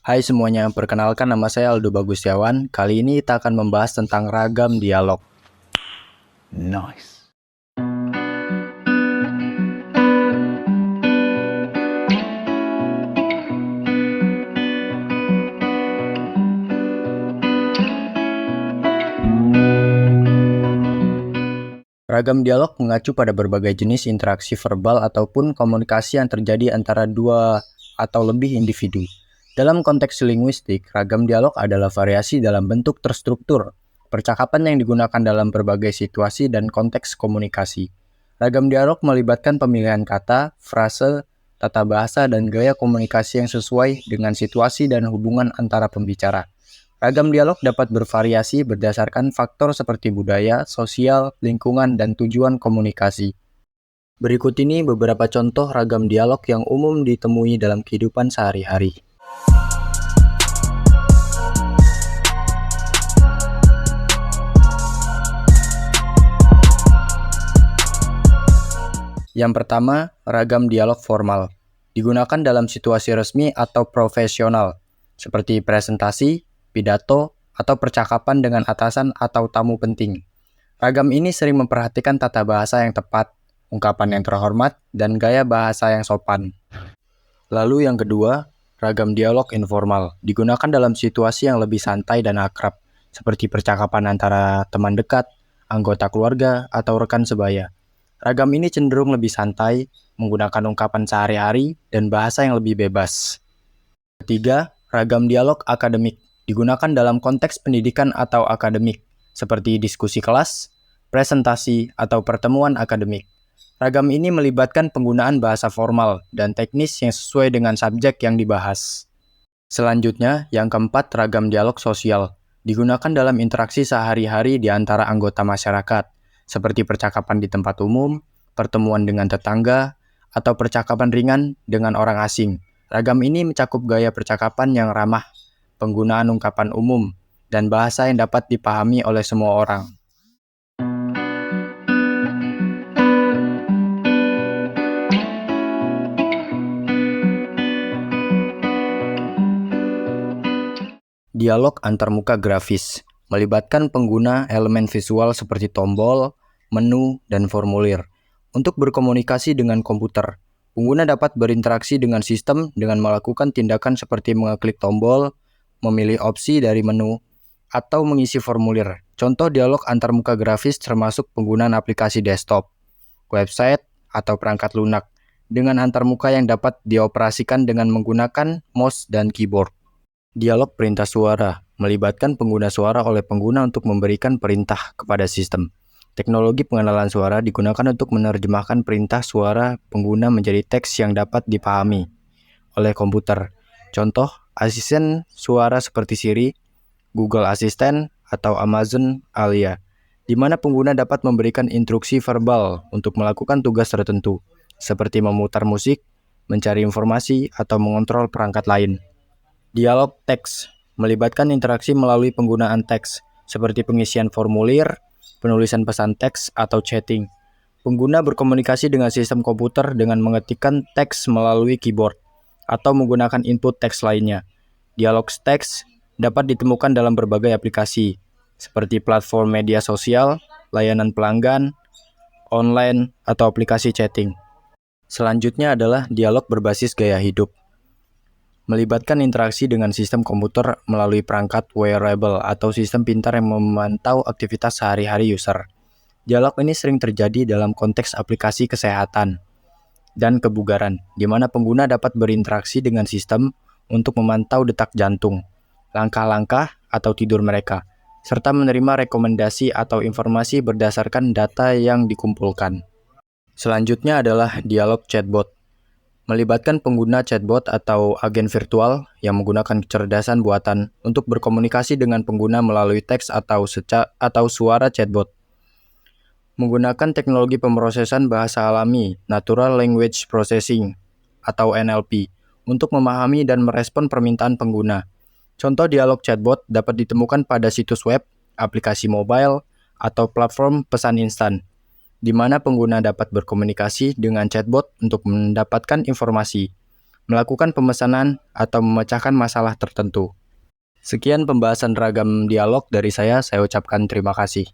Hai semuanya, perkenalkan nama saya Aldo Bagustiawan. Kali ini kita akan membahas tentang ragam dialog. Nice. Ragam dialog mengacu pada berbagai jenis interaksi verbal ataupun komunikasi yang terjadi antara dua atau lebih individu. Dalam konteks linguistik, ragam dialog adalah variasi dalam bentuk terstruktur, percakapan yang digunakan dalam berbagai situasi dan konteks komunikasi. Ragam dialog melibatkan pemilihan kata, frase, tata bahasa, dan gaya komunikasi yang sesuai dengan situasi dan hubungan antara pembicara. Ragam dialog dapat bervariasi berdasarkan faktor seperti budaya, sosial, lingkungan, dan tujuan komunikasi. Berikut ini beberapa contoh ragam dialog yang umum ditemui dalam kehidupan sehari-hari. Yang pertama, ragam dialog formal. Digunakan dalam situasi resmi atau profesional, seperti presentasi, pidato, atau percakapan dengan atasan atau tamu penting. Ragam ini sering memperhatikan tata bahasa yang tepat, ungkapan yang terhormat, dan gaya bahasa yang sopan. Lalu yang kedua, ragam dialog informal. Digunakan dalam situasi yang lebih santai dan akrab, seperti percakapan antara teman dekat, anggota keluarga, atau rekan sebaya. Ragam ini cenderung lebih santai, menggunakan ungkapan sehari-hari, dan bahasa yang lebih bebas. Ketiga, ragam dialog akademik. Digunakan dalam konteks pendidikan atau akademik, seperti diskusi kelas, presentasi, atau pertemuan akademik. Ragam ini melibatkan penggunaan bahasa formal dan teknis yang sesuai dengan subjek yang dibahas. Selanjutnya, yang keempat, ragam dialog sosial. Digunakan dalam interaksi sehari-hari di antara anggota masyarakat, seperti percakapan di tempat umum, pertemuan dengan tetangga, atau percakapan ringan dengan orang asing. Ragam ini mencakup gaya percakapan yang ramah, penggunaan ungkapan umum, dan bahasa yang dapat dipahami oleh semua orang. Dialog antarmuka grafis melibatkan pengguna elemen visual seperti tombol, menu, dan formulir. Untuk berkomunikasi dengan komputer, pengguna dapat berinteraksi dengan sistem dengan melakukan tindakan seperti mengeklik tombol, memilih opsi dari menu, atau mengisi formulir. Contoh dialog antarmuka grafis termasuk penggunaan aplikasi desktop, website, atau perangkat lunak dengan antarmuka yang dapat dioperasikan dengan menggunakan mouse dan keyboard. Dialog perintah suara melibatkan pengguna suara oleh pengguna untuk memberikan perintah kepada sistem. Teknologi pengenalan suara digunakan untuk menerjemahkan perintah suara pengguna menjadi teks yang dapat dipahami oleh komputer. Contoh, asisten suara seperti Siri, Google Assistant, atau Amazon Alexa, di mana pengguna dapat memberikan instruksi verbal untuk melakukan tugas tertentu, seperti memutar musik, mencari informasi, atau mengontrol perangkat lain. Dialog teks melibatkan interaksi melalui penggunaan teks, seperti pengisian formulir, penulisan pesan teks, atau chatting. Pengguna berkomunikasi dengan sistem komputer dengan mengetikkan teks melalui keyboard, atau menggunakan input teks lainnya. Dialog teks dapat ditemukan dalam berbagai aplikasi, seperti platform media sosial, layanan pelanggan, online, atau aplikasi chatting. Selanjutnya adalah dialog berbasis gaya hidup. Melibatkan interaksi dengan sistem komputer melalui perangkat wearable atau sistem pintar yang memantau aktivitas sehari-hari user. Dialog ini sering terjadi dalam konteks aplikasi kesehatan dan kebugaran, di mana pengguna dapat berinteraksi dengan sistem untuk memantau detak jantung, langkah-langkah atau tidur mereka, serta menerima rekomendasi atau informasi berdasarkan data yang dikumpulkan. Selanjutnya adalah dialog chatbot. Melibatkan pengguna chatbot atau agen virtual yang menggunakan kecerdasan buatan untuk berkomunikasi dengan pengguna melalui teks atau suara chatbot. Menggunakan teknologi pemrosesan bahasa alami, Natural Language Processing, atau NLP, untuk memahami dan merespon permintaan pengguna. Contoh dialog chatbot dapat ditemukan pada situs web, aplikasi mobile, atau platform pesan instan, di mana pengguna dapat berkomunikasi dengan chatbot untuk mendapatkan informasi, melakukan pemesanan, atau memecahkan masalah tertentu. Sekian pembahasan ragam dialog dari saya ucapkan terima kasih.